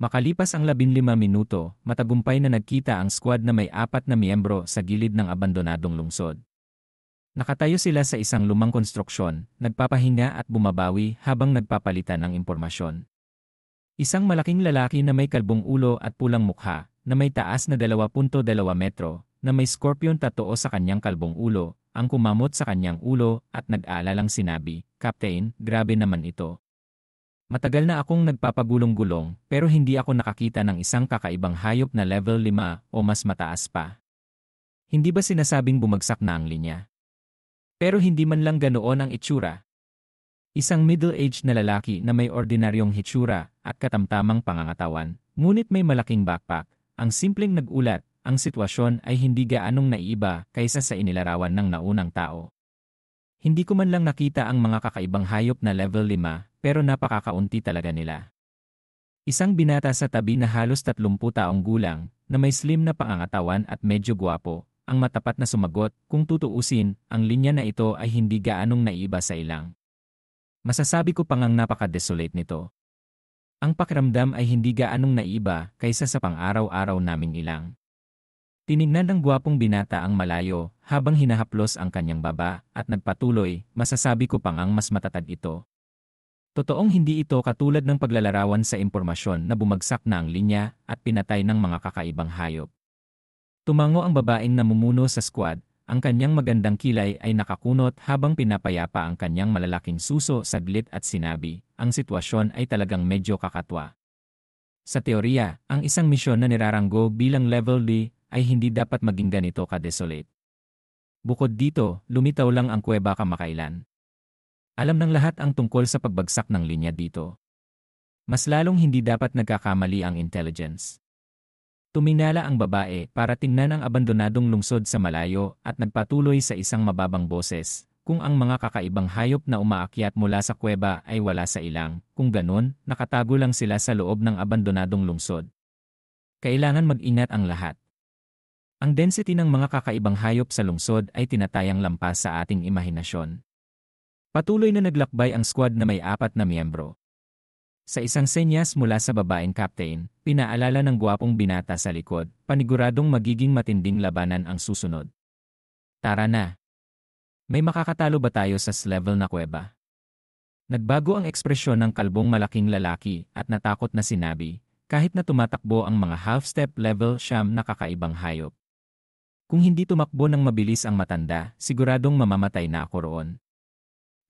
Makalipas ang 15 minuto, matagumpay na nagkita ang squad na may 4 na miyembro sa gilid ng abandonadong lungsod. Nakatayo sila sa isang lumang konstruksyon, nagpapahinga at bumabawi habang nagpapalitan ng impormasyon. Isang malaking lalaki na may kalbong ulo at pulang mukha, na may taas na 2.2 metro, na may scorpion tattoo sa kanyang kalbong ulo, ang kumamot sa kanyang ulo at nag-aalalang sinabi, "Captain, grabe naman ito. Matagal na akong nagpapagulong-gulong pero hindi ako nakakita ng isang kakaibang hayop na level 5 o mas mataas pa. Hindi ba sinasabing bumagsak na ang linya? Pero hindi man lang ganoon ang itsura." Isang middle-aged na lalaki na may ordinaryong hitsura at katamtamang pangangatawan, ngunit may malaking backpack, ang simpleng nag-ulat, ang sitwasyon ay hindi gaanong naiiba kaysa sa inilarawan ng naunang tao. Hindi ko man lang nakita ang mga kakaibang hayop na level 5, pero napakakaunti talaga nila. Isang binata sa tabi na halos 30 taong gulang, na may slim na pangangatawan at medyo gwapo, ang matapat na sumagot, "Kung tutuusin, ang linya na ito ay hindi gaanong naiiba sa ilang. Masasabi ko pang ang napaka-desolate nito. Ang pakiramdam ay hindi gaanong naiiba kaysa sa pang-araw-araw naming ilang." Tinignan ng gwapong binata ang malayo habang hinahaplos ang kanyang baba at nagpatuloy, "Masasabi ko pang ang mas matatag ito. Totoong hindi ito katulad ng paglalarawan sa impormasyon na bumagsak na ang linya at pinatay ng mga kakaibang hayop." Tumango ang babaeng namumuno sa squad, ang kanyang magandang kilay ay nakakunot habang pinapayapa ang kanyang malalaking suso saglit at sinabi, "Ang sitwasyon ay talagang medyo kakatwa. Sa teorya, ang isang misyon na niraranggo bilang level D ay hindi dapat maging ganito ka-desolate. Bukod dito, lumitaw lang ang kuweba kamakailan. Alam ng lahat ang tungkol sa pagbagsak ng linya dito. Mas lalong hindi dapat nagkakamali ang intelligence." Tuminala ang babae para tingnan ang abandonadong lungsod sa malayo at nagpatuloy sa isang mababang boses, "Kung ang mga kakaibang hayop na umaakyat mula sa kuweba ay wala sa ilang, kung ganun, nakatago lang sila sa loob ng abandonadong lungsod. Kailangan mag-ingat ang lahat. Ang density ng mga kakaibang hayop sa lungsod ay tinatayang lampas sa ating imahinasyon." Patuloy na naglakbay ang squad na may 4 na miyembro. Sa isang senyas mula sa babaeng captain, pinaalala ng gwapong binata sa likod, "Paniguradong magiging matinding labanan ang susunod. Tara na. May makakatalo ba tayo sa level na kuweba?" Nagbago ang ekspresyon ng kalbong malaking lalaki at natakot na sinabi, "Kahit na tumatakbo ang mga half-step level siyam na kakaibang hayop. Kung hindi tumakbo ng mabilis ang matanda, siguradong mamamatay na ako roon."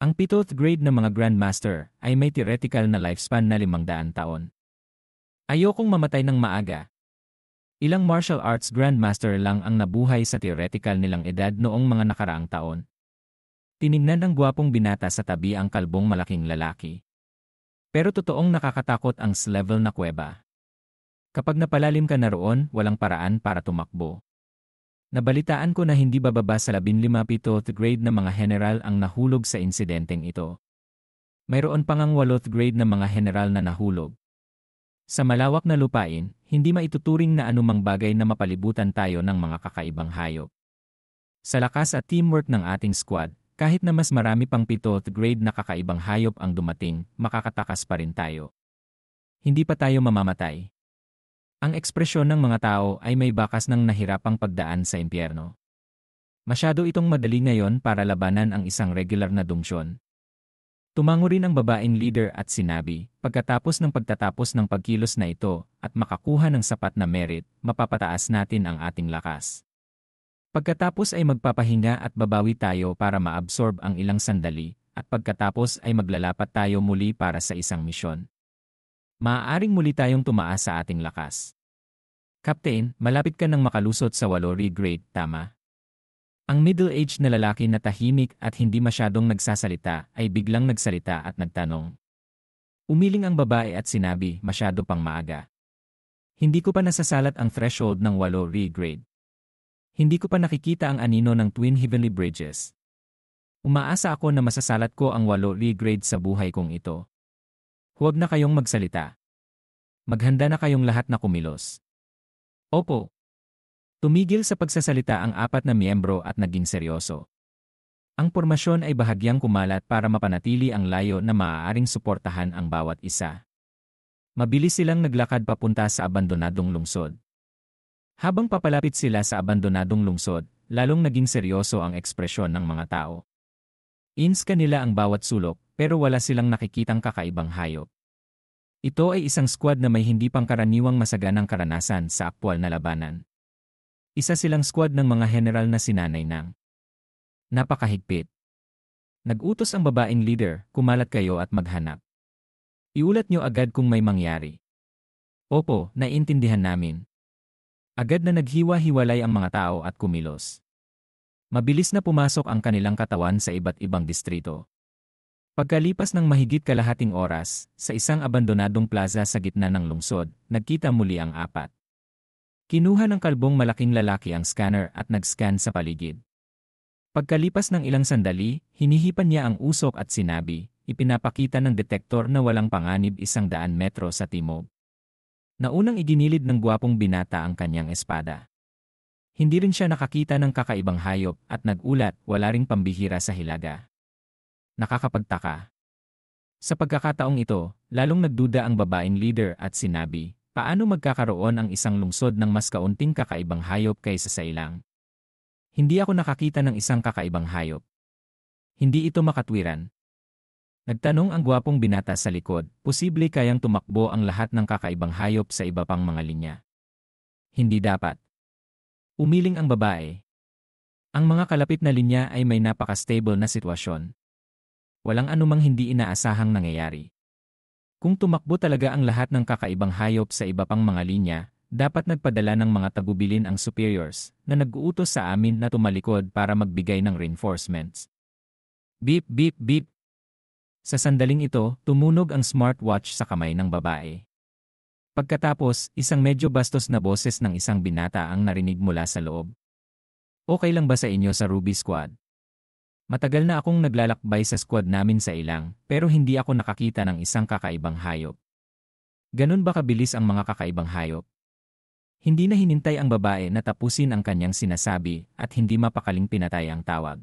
Ang 7th grade na mga Grandmaster ay may theoretical na lifespan na 500 taon. Ayokong mamatay ng maaga. Ilang martial arts Grandmaster lang ang nabuhay sa theoretical nilang edad noong mga nakaraang taon. Tinignan ng gwapong binata sa tabi ang kalbong malaking lalaki. Pero totoong nakakatakot ang level na kuweba. Kapag napalalim ka na roon, walang paraan para tumakbo. Nabalitaan ko na hindi bababa sa 15th grade na mga general ang nahulog sa insidenteng ito. Mayroon pang ang 8th grade na mga general na nahulog. Sa malawak na lupain, hindi maituturing na anumang bagay na mapalibutan tayo ng mga kakaibang hayop. Sa lakas at teamwork ng ating squad, kahit na mas marami pang 7th grade na kakaibang hayop ang dumating, makakatakas pa rin tayo. Hindi pa tayo mamamatay. Ang ekspresyon ng mga tao ay may bakas ng nahirapang pagdaan sa impyerno. Masyado itong madali ngayon para labanan ang isang regular na dungsyon. Tumango rin ang babaeng leader at sinabi, "Pagkatapos ng pagtatapos ng pagkilos na ito at makakuha ng sapat na merit, mapapataas natin ang ating lakas. Pagkatapos ay magpapahinga at babawi tayo para maabsorb ang ilang sandali, at pagkatapos ay maglalapat tayo muli para sa isang misyon. Maaaring muli tayong tumaas sa ating lakas." "Captain, malapit ka nang makalusot sa 8th grade, tama?" Ang middle-aged na lalaki na tahimik at hindi masyadong nagsasalita ay biglang nagsalita at nagtanong. Umiling ang babae at sinabi, "Masyado pang maaga. Hindi ko pa nasasalat ang threshold ng 8th grade. Hindi ko pa nakikita ang anino ng Twin Heavenly Bridges. Umaasa ako na masasalat ko ang 8th grade sa buhay kong ito. Huwag na kayong magsalita. Maghanda na kayong lahat na kumilos." "Opo." Tumigil sa pagsasalita ang 4 na miyembro at naging seryoso. Ang pormasyon ay bahagyang kumalat para mapanatili ang layo na maaaring suportahan ang bawat isa. Mabilis silang naglakad papunta sa abandonadong lungsod. Habang papalapit sila sa abandonadong lungsod, lalong naging seryoso ang ekspresyon ng mga tao. Inska nila ang bawat sulok, pero wala silang nakikitang kakaibang hayop. Ito ay isang squad na may hindi pangkaraniwang masaganang karanasan sa aktwal na labanan. Isa silang squad ng mga general na sinanay ng napakahigpit. Nag-utos ang babaeng leader, kumalat kayo at maghanap. Iulat nyo agad kung may mangyari. Opo, naiintindihan namin. Agad na naghiwa-hiwalay ang mga tao at kumilos. Mabilis na pumasok ang kanilang katawan sa iba't ibang distrito. Pagkalipas ng mahigit kalahating oras, sa isang abandonadong plaza sa gitna ng lungsod, nagkita muli ang apat. Kinuha ng kalbong malaking lalaki ang scanner at nag-scan sa paligid. Pagkalipas ng ilang sandali, hinihipan niya ang usok at sinabi, ipinapakita ng detektor na walang panganib 100 metro sa timog. Naunang iginilid ng gwapong binata ang kanyang espada. Hindi rin siya nakakita ng kakaibang hayop at nag-ulat, wala ring pambihira sa Hilaga. Nakakapagtaka. Sa pagkakataong ito, lalong nagduda ang babaeng leader at sinabi, paano magkakaroon ang isang lungsod ng mas kaunting kakaibang hayop kaysa sa ilang? Hindi ako nakakita ng isang kakaibang hayop. Hindi ito makatwiran. Nagtanong ang gwapong binata sa likod, posible kayang tumakbo ang lahat ng kakaibang hayop sa iba pang mga linya. Hindi dapat. Umiling ang babae. Ang mga kalapit na linya ay may napaka-stable na sitwasyon. Walang anumang hindi inaasahang nangyayari. Kung tumakbo talaga ang lahat ng kakaibang hayop sa iba pang mga linya, dapat nagpadala ng mga tagubilin ang superiors na nag-uutos sa amin na tumalikod para magbigay ng reinforcements. Beep beep beep. Sa sandaling ito, tumunog ang smartwatch sa kamay ng babae. Pagkatapos, isang medyo bastos na boses ng isang binata ang narinig mula sa loob. Okay lang ba sa inyo sa Ruby Squad? Matagal na akong naglalakbay sa squad namin sa ilang, pero hindi ako nakakita ng isang kakaibang hayop. Ganun ba kabilis ang mga kakaibang hayop? Hindi na hinintay ang babae na tapusin ang kanyang sinasabi at hindi mapakaling pinatay ang tawag.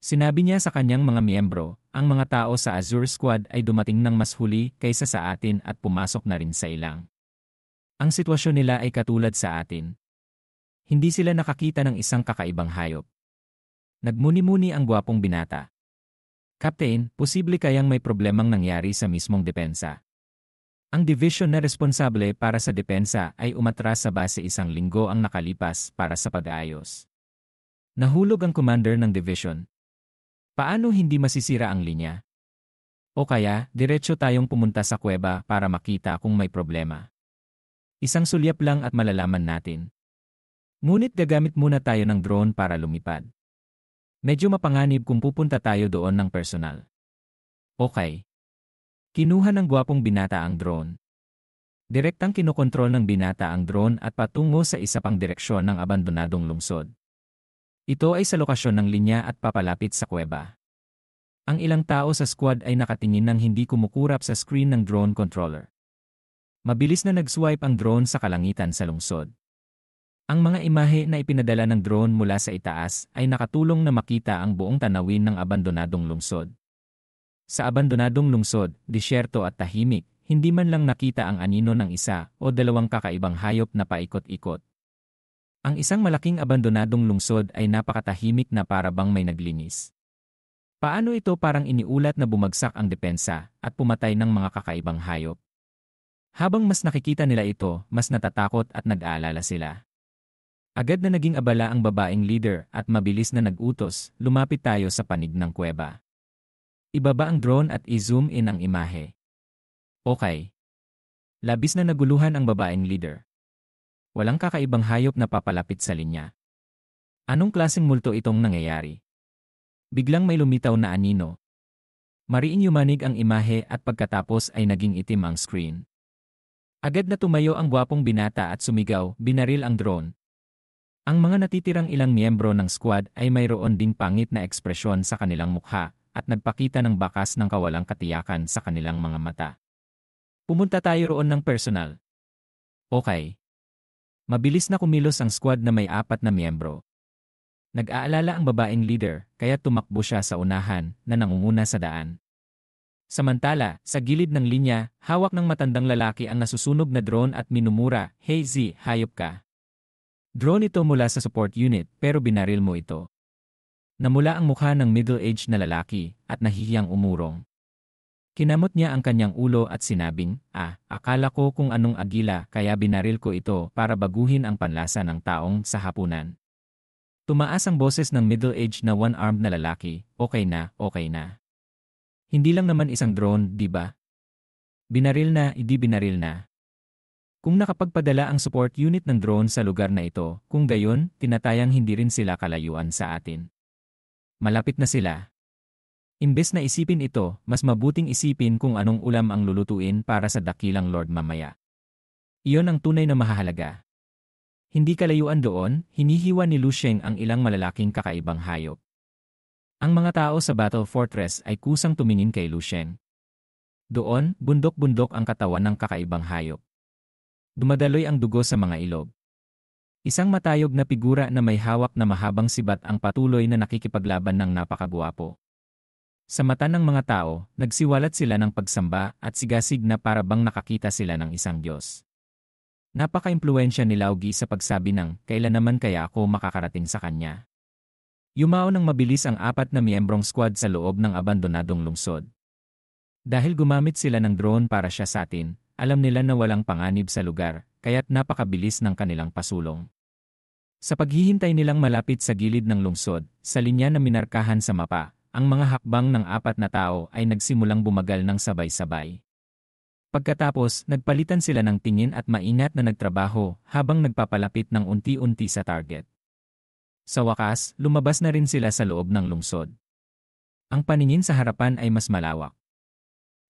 Sinabi niya sa kanyang mga miyembro, ang mga tao sa Azure Squad ay dumating ng mas huli kaysa sa atin at pumasok na rin sa ilang. Ang sitwasyon nila ay katulad sa atin. Hindi sila nakakita ng isang kakaibang hayop. Nagmuni-muni ang gwapong binata. Captain, posible kayang may problemang nangyari sa mismong depensa. Ang division na responsable para sa depensa ay umatras sa base 1 linggo ang nakalipas para sa pag-aayos. Nahulog ang commander ng division. Paano hindi masisira ang linya? O kaya, diretso tayong pumunta sa kuweba para makita kung may problema. Isang sulyap lang at malalaman natin. Ngunit gagamit muna tayo ng drone para lumipad. Medyo mapanganib kung pupunta tayo doon ng personal. Okay. Kinuha ng gwapong binata ang drone. Direktang kinokontrol ng binata ang drone at patungo sa isa pang direksyon ng abandonadong lungsod. Ito ay sa lokasyon ng linya at papalapit sa kuweba. Ang ilang tao sa squad ay nakatingin ng hindi kumukurap sa screen ng drone controller. Mabilis na nag-swipe ang drone sa kalangitan sa lungsod. Ang mga imahe na ipinadala ng drone mula sa itaas ay nakatulong na makita ang buong tanawin ng abandonadong lungsod. Sa abandonadong lungsod, disyerto at tahimik, hindi man lang nakita ang anino ng isa o dalawang kakaibang hayop na paikot-ikot. Ang isang malaking abandonadong lungsod ay napakatahimik na para bang may naglinis. Paano ito parang iniulat na bumagsak ang depensa at pumatay ng mga kakaibang hayop? Habang mas nakikita nila ito, mas natatakot at nag-aalala sila. Agad na naging abala ang babaeng leader at mabilis na nag-utos, lumapit tayo sa panig ng kuweba. Ibaba ang drone at i-zoom in ang imahe. Okay. Labis na naguluhan ang babaeng leader. Walang kakaibang hayop na papalapit sa linya. Anong klaseng multo itong nangyayari? Biglang may lumitaw na anino. Mariin yumanig ang imahe at pagkatapos ay naging itim ang screen. Agad na tumayo ang gwapong binata at sumigaw, binaril ang drone. Ang mga natitirang ilang miyembro ng squad ay mayroon ding pangit na ekspresyon sa kanilang mukha at nagpakita ng bakas ng kawalang katiyakan sa kanilang mga mata. Pumunta tayo roon ng personal. Okay. Mabilis na kumilos ang squad na may 4 na miyembro. Nag-aalala ang babaeng leader, kaya tumakbo siya sa unahan na nangunguna sa daan. Samantala, sa gilid ng linya, hawak ng matandang lalaki ang nasusunog na drone at minumura, "Hey Z, hayop ka. Drone ito mula sa support unit pero binaril mo ito." Namula ang mukha ng middle-aged na lalaki at nahihiyang umurong. Kinamot niya ang kanyang ulo at sinabing, akala ko kung anong agila kaya binaril ko ito para baguhin ang panlasa ng taong sa hapunan." Tumaas ang boses ng middle-aged na one-armed na lalaki, okay na, okay na. Hindi lang naman isang drone, di ba? Binaril na, hindi binaril na. Kung nakapagpadala ang support unit ng drone sa lugar na ito, kung gayon, tinatayang hindi rin sila kalayuan sa atin. Malapit na sila. Imbes na isipin ito, mas mabuting isipin kung anong ulam ang lulutuin para sa dakilang Lord mamaya. Iyon ang tunay na mahahalaga. Hindi kalayuan doon, hinihiwa ni Lu Sheng ang ilang malalaking kakaibang hayop. Ang mga tao sa Battle Fortress ay kusang tumingin kay Lu Sheng. Doon, bundok-bundok ang katawan ng kakaibang hayop. Dumadaloy ang dugo sa mga ilog. Isang matayog na figura na may hawak na mahabang sibat ang patuloy na nakikipaglaban ng napakagwapo. Sa mata ng mga tao, nagsiwalat sila ng pagsamba at sigasig na para bang nakakita sila ng isang Diyos. Napaka-impluwensya ni Lao Gi sa pagsabi ng, "Kailan naman kaya ako makakarating sa kanya?" Yumao ng mabilis ang 4 na miyembrong squad sa loob ng abandonadong lungsod. Dahil gumamit sila ng drone para siya sa atin, alam nila na walang panganib sa lugar, kaya't napakabilis ng kanilang pasulong. Sa paghihintay nilang malapit sa gilid ng lungsod, sa linya na minarkahan sa mapa, ang mga hakbang ng 4 na tao ay nagsimulang bumagal ng sabay-sabay. Pagkatapos, nagpalitan sila ng tingin at maingat na nagtrabaho habang nagpapalapit ng unti-unti sa target. Sa wakas, lumabas na rin sila sa loob ng lungsod. Ang paningin sa harapan ay mas malawak.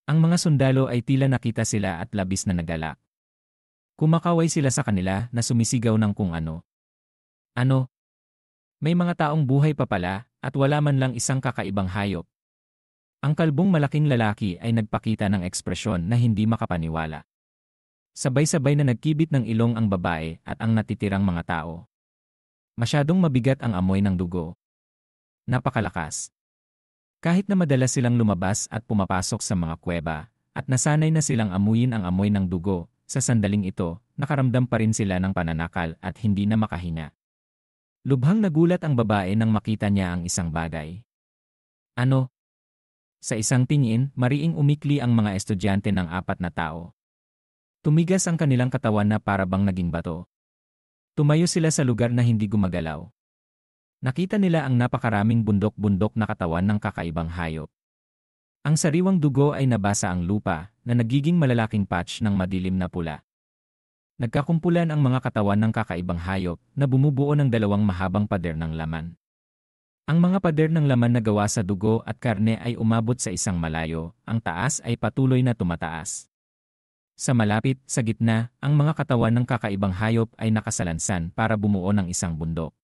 Ang mga sundalo ay tila nakita sila at labis na nagalak. Kumakaway sila sa kanila na sumisigaw ng kung ano. Ano? May mga taong buhay pa pala at wala man lang isang kakaibang hayop. Ang kalbong malaking lalaki ay nagpakita ng ekspresyon na hindi makapaniwala. Sabay-sabay na nagkibit ng ilong ang babae at ang natitirang mga tao. Masyadong mabigat ang amoy ng dugo. Napakalakas. Kahit na madalas silang lumabas at pumapasok sa mga kuweba, at nasanay na silang amuyin ang amoy ng dugo, sa sandaling ito, nakaramdam pa rin sila ng pananakal at hindi na makahinga. Lubhang nagulat ang babae nang makita niya ang isang bagay. Ano? Sa isang tingin, mariing umikli ang mga estudyante ng 4 na tao. Tumigas ang kanilang katawan na para bang naging bato. Tumayo sila sa lugar na hindi gumagalaw. Nakita nila ang napakaraming bundok-bundok na katawan ng kakaibang hayop. Ang sariwang dugo ay nabasa ang lupa na nagiging malalaking patch ng madilim na pula. Nagkakumpulan ang mga katawan ng kakaibang hayop na bumubuo ng 2 mahabang pader ng laman. Ang mga pader ng laman na gawa sa dugo at karne ay umabot sa isang malayo, ang taas ay patuloy na tumataas. Sa malapit, sa gitna, ang mga katawan ng kakaibang hayop ay nakasalansan para bumuo ng isang bundok.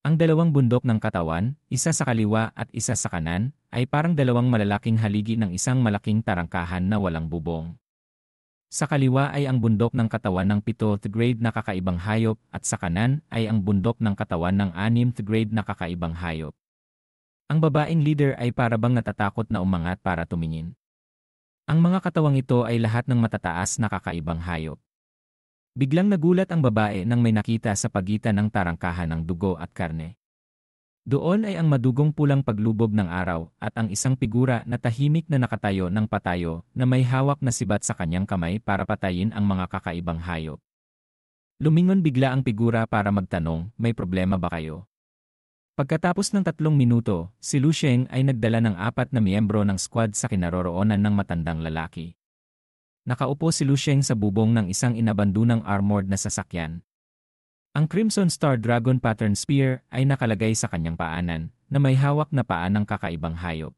Ang 2 bundok ng katawan, isa sa kaliwa at isa sa kanan, ay parang 2 malalaking haligi ng isang malaking tarangkahan na walang bubong. Sa kaliwa ay ang bundok ng katawan ng 7th grade na kakaibang hayop at sa kanan ay ang bundok ng katawan ng 6th grade na kakaibang hayop. Ang babaeng leader ay parabang natatakot na umangat para tumingin. Ang mga katawang ito ay lahat ng matataas na kakaibang hayop. Biglang nagulat ang babae nang may nakita sa pagitan ng tarangkahan ng dugo at karne. Doon ay ang madugong pulang paglubog ng araw at ang isang figura na tahimik na nakatayo ng patayo na may hawak na sibat sa kanyang kamay para patayin ang mga kakaibang hayop. Lumingon bigla ang figura para magtanong, "May problema ba kayo?" Pagkatapos ng 3 minuto, si Lu Sheng ay nagdala ng 4 na miyembro ng squad sa kinaroroonan ng matandang lalaki. Nakaupo si Lu Sheng sa bubong ng isang inabandunang armored na sasakyan. Ang Crimson Star Dragon Pattern Spear ay nakalagay sa kanyang paanan, na may hawak na paa ng kakaibang hayop.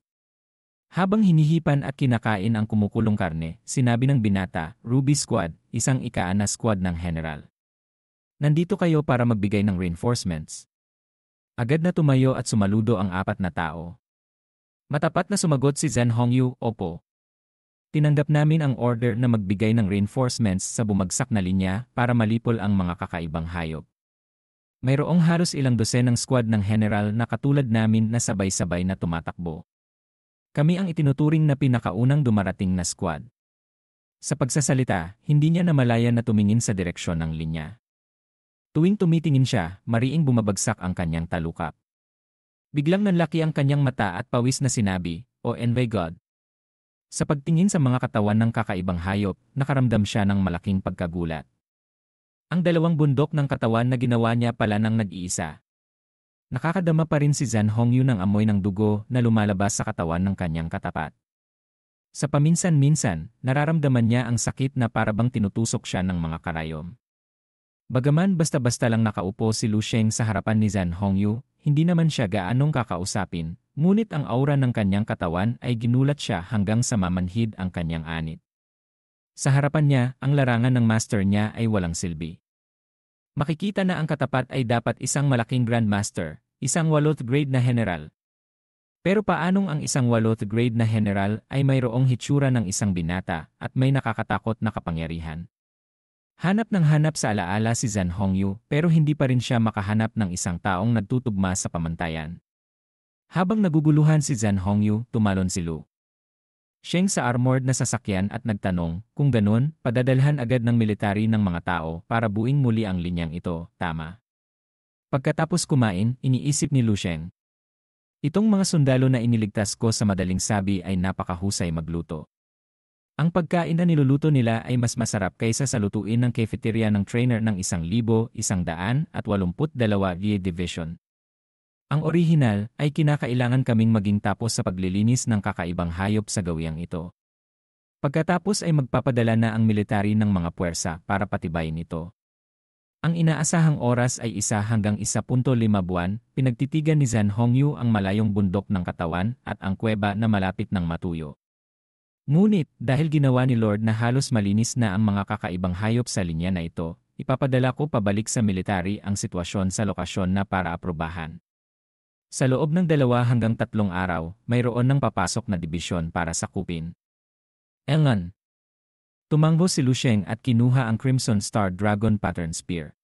Habang hinihipan at kinakain ang kumukulong karne, sinabi ng binata, "Ruby Squad, isang ika-6 na squad ng General. Nandito kayo para magbigay ng reinforcements." Agad na tumayo at sumaludo ang 4 na tao. Matapat na sumagot si Zhen Hongyu, "Opo. Tinanggap namin ang order na magbigay ng reinforcements sa bumagsak na linya para malipol ang mga kakaibang hayop. Mayroong halos ilang dosenang squad ng General na katulad namin na sabay-sabay na tumatakbo. Kami ang itinuturing na pinakaunang dumarating na squad. Sa pagsasalita, hindi niya namalayan na tumingin sa direksyon ng linya. Tuwing tumitingin siya, mariing bumabagsak ang kanyang talukap. Biglang nanlaki ang kanyang mata at pawis na sinabi, "Oh and my God." Sa pagtingin sa mga katawan ng kakaibang hayop, nakaramdam siya ng malaking pagkagulat. Ang dalawang bundok ng katawan na ginawa niya pala ng nag-iisa. Nakakadama pa rin si Zhan Hongyu ng amoy ng dugo na lumalabas sa katawan ng kanyang katapat. Sa paminsan-minsan, nararamdaman niya ang sakit na parabang tinutusok siya ng mga karayom. Bagaman basta-basta lang nakaupo si Lu Sheng sa harapan ni Zhan Hongyu, hindi naman siya gaanong kakausapin, ngunit ang aura ng kanyang katawan ay ginulat siya hanggang sa mamanhid ang kanyang anit. Sa harapan niya, ang larangan ng master niya ay walang silbi. Makikita na ang katapat ay dapat isang malaking grandmaster, isang 8th grade na general. Pero paanong ang isang 8th grade na general ay mayroong hitsura ng isang binata at may nakakatakot na kapangyarihan? Hanap ng hanap sa alaala si Zhan Hongyu pero hindi pa rin siya makahanap ng isang taong nagtutugma sa pamantayan. Habang naguguluhan si Zhan Hongyu, tumalon si Lu Sheng sa armored na sasakyan at nagtanong, kung ganun, padadalhan agad ng military ng mga tao para buing muli ang linyang ito, tama? Pagkatapos kumain, iniisip ni Lu Sheng. Itong mga sundalo na iniligtas ko sa madaling sabi ay napakahusay magluto. Ang pagkain na niluluto nila ay mas masarap kaysa sa lutuin ng cafeteria ng trainer ng 1,182 Division. Ang orihinal ay kinakailangan kaming maging tapos sa paglilinis ng kakaibang hayop sa gawiang ito. Pagkatapos ay magpapadala na ang military ng mga puwersa para patibayin ito. Ang inaasahang oras ay 1 hanggang 1.5 buwan, pinagtitigan ni Zhan Hongyu ang malayong bundok ng katawan at ang kuweba na malapit ng matuyo. Ngunit, dahil ginawa ni Lord na halos malinis na ang mga kakaibang hayop sa linya na ito, ipapadala ko pabalik sa military ang sitwasyon sa lokasyon na para aprobahan. Sa loob ng 2 hanggang 3 araw, mayroon ng papasok na dibisyon para sakupin. Engan. Tumanggo si Lu Sheng at kinuha ang Crimson Star Dragon Pattern Spear.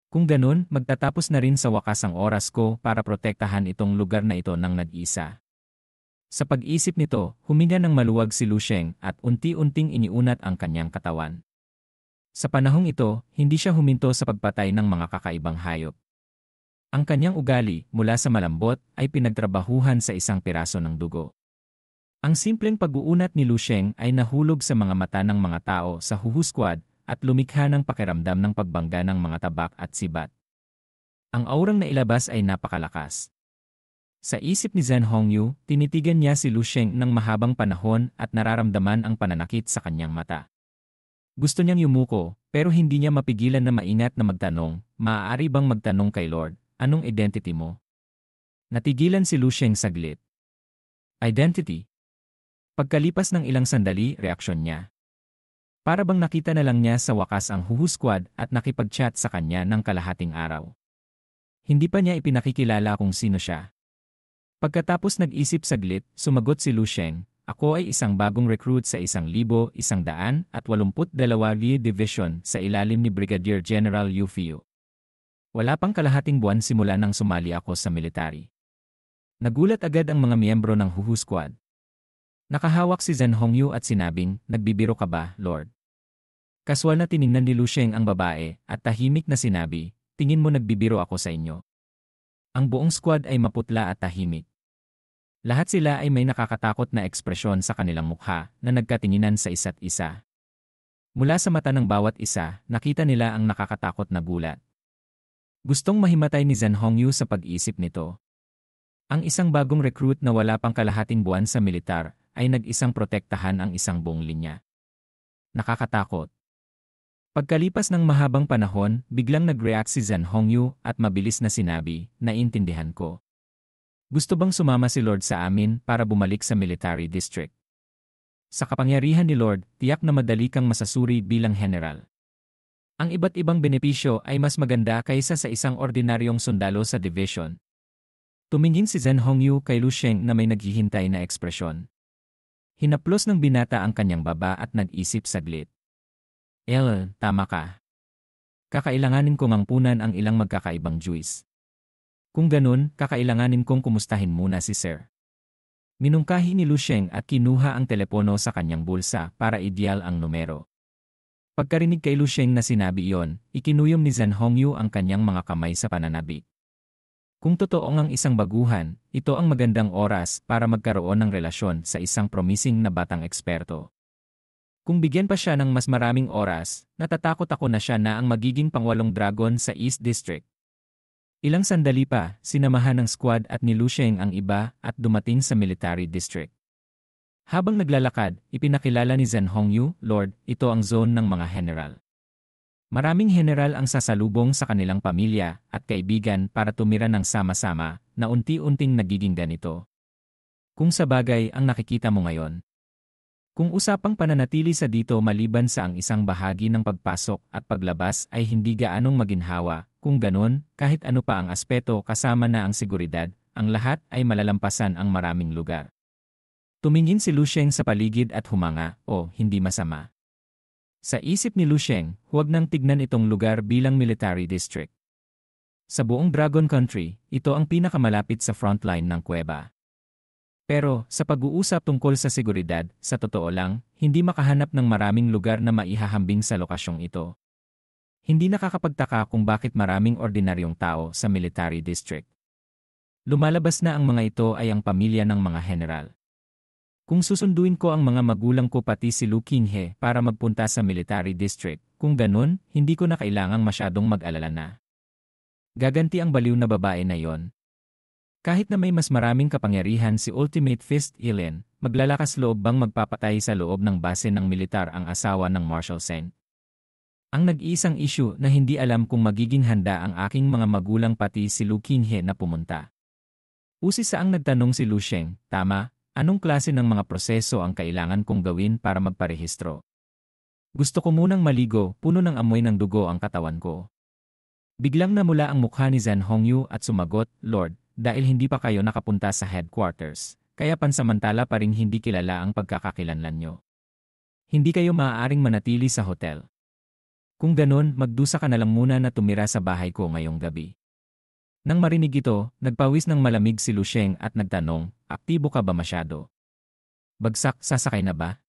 Kung ganun, magtatapos na rin sa wakas ang oras ko para protektahan itong lugar na ito ng nag-isa. Sa pag-isip nito, huminga ng maluwag si Lu Sheng at unti-unting iniunat ang kanyang katawan. Sa panahong ito, hindi siya huminto sa pagpatay ng mga kakaibang hayop. Ang kanyang ugali, mula sa malambot, ay pinagtrabahuhan sa isang piraso ng dugo. Ang simpleng pag-uunat ni Lu Sheng ay nahulog sa mga mata ng mga tao sa Huhu Squad at lumikha ng pakiramdam ng pagbangga ng mga tabak at sibat. Ang aurang nailabas ay napakalakas. Sa isip ni Zhan Hongyu, tinitigan niya si Lu Sheng ng mahabang panahon at nararamdaman ang pananakit sa kanyang mata. Gusto niyang yumuko, pero hindi niya mapigilan na maingat na magtanong, maaari bang magtanong kay Lord? Anong identity mo? Natigilan si Lu Sheng saglit. Identity? Pagkalipas ng ilang sandali, reaksyon niya. Para bang nakita na lang niya sa wakas ang Huhu Squad at nakipag-chat sa kanya ng kalahating araw. Hindi pa niya ipinakikilala kung sino siya. Pagkatapos nag-isip saglit, sumagot si Lu Sheng, "Ako ay isang bagong recruit sa 1,182 Division sa ilalim ni Brigadier General Yu Fiu. Wala pang kalahating buwan simula nang sumali ako sa military." Nagulat agad ang mga miyembro ng Huhu Squad. Nakahawak si Zhan Hongyu at sinabing, "Nagbibiro ka ba, Lord?" Kaswal na tiningnan ni Lu Sheng ang babae at tahimik na sinabi, "Tingin mo nagbibiro ako sa inyo?" Ang buong squad ay maputla at tahimik. Lahat sila ay may nakakatakot na ekspresyon sa kanilang mukha na nagkatinginan sa isa't isa. Mula sa mata ng bawat isa, nakita nila ang nakakatakot na gulat. Gustong mahimatay ni Zhan Hongyu sa pag-isip nito. Ang isang bagong recruit na wala pang kalahating buwan sa militar ay nag-isang protektahan ang isang buong linya. Nakakatakot. Pagkalipas ng mahabang panahon, biglang nag-react si Zhan Hongyu at mabilis na sinabi, "Naiintindihan ko. Gusto bang sumama si Lord sa amin para bumalik sa military district? Sa kapangyarihan ni Lord, tiyak na madali kang masasuri bilang general. Ang iba't ibang benepisyo ay mas maganda kaysa sa isang ordinaryong sundalo sa division." Tumingin si Zhan Hongyu kay Lu Sheng na may naghihintay na ekspresyon. Hinaplos ng binata ang kanyang baba at nag-isip saglit. Tama ka. Kakailanganin kong ampunan ang ilang magkakaibang juice. Kung ganun, kakailanganin kong kumustahin muna si Sir. Minungkahi ni Lu Sheng at kinuha ang telepono sa kanyang bulsa para i-dial ang numero. Pagkarinig kay Lu Sheng na sinabi iyon, ikinuyom ni Zhang Hongyu ang kanyang mga kamay sa pananabik. Kung totoo ngang isang baguhan, ito ang magandang oras para magkaroon ng relasyon sa isang promising na batang eksperto. Kung bigyan pa siya ng mas maraming oras, natatakot ako na siya na ang magiging pangwalong dragon sa East District. Ilang sandali pa, sinamahan ng squad at ni Lu Sheng ang iba at dumating sa Military District. Habang naglalakad, ipinakilala ni Zhang Hongyu, Lord, ito ang zone ng mga general. Maraming general ang sasalubong sa kanilang pamilya at kaibigan para tumira ng sama-sama na unti-unting nagiging ganito. Kung sa bagay ang nakikita mo ngayon. Kung usapang pananatili sa dito maliban sa ang isang bahagi ng pagpasok at paglabas ay hindi gaanong maginhawa, kung ganon, kahit ano pa ang aspeto kasama na ang seguridad, ang lahat ay malalampasan ang maraming lugar. Tumingin si Lu Sheng sa paligid at humanga, hindi masama. Sa isip ni Lu Sheng, huwag nang tignan itong lugar bilang military district. Sa buong Dragon Country, ito ang pinakamalapit sa frontline ng kuweba. Pero, sa pag-uusap tungkol sa seguridad, sa totoo lang, hindi makahanap ng maraming lugar na maihahambing sa lokasyong ito. Hindi nakakapagtaka kung bakit maraming ordinaryong tao sa military district. Lumalabas na ang mga ito ay ang pamilya ng mga general. Kung susunduin ko ang mga magulang ko pati si Lu Qinghe para magpunta sa military district, kung ganun, hindi ko na kailangang masyadong mag-alala na. Gaganti ang baliw na babae na yon. Kahit na may mas maraming kapangyarihan si Ultimate Fist Ilin, maglalakas loob bang magpapatay sa loob ng base ng militar ang asawa ng Marshal Seng? Ang nag-iisang issue na hindi alam kung magiging handa ang aking mga magulang pati si Lu Qinghe na pumunta. Usi-saang nagtanong si Lu Sheng, tama, anong klase ng mga proseso ang kailangan kong gawin para magparehistro? Gusto ko munang maligo, puno ng amoy ng dugo ang katawan ko. Biglang namula ang mukha ni Zhang Hongyu at sumagot, Lord, dahil hindi pa kayo nakapunta sa headquarters, kaya pansamantala pa ring hindi kilala ang pagkakakilanlan nyo. Hindi kayo maaaring manatili sa hotel. Kung ganon, magdusa ka na lang muna na tumira sa bahay ko ngayong gabi. Nang marinig ito, nagpawis ng malamig si Lu Sheng at nagtanong, aktibo ka ba masyado? Bagsak, sasakay na ba?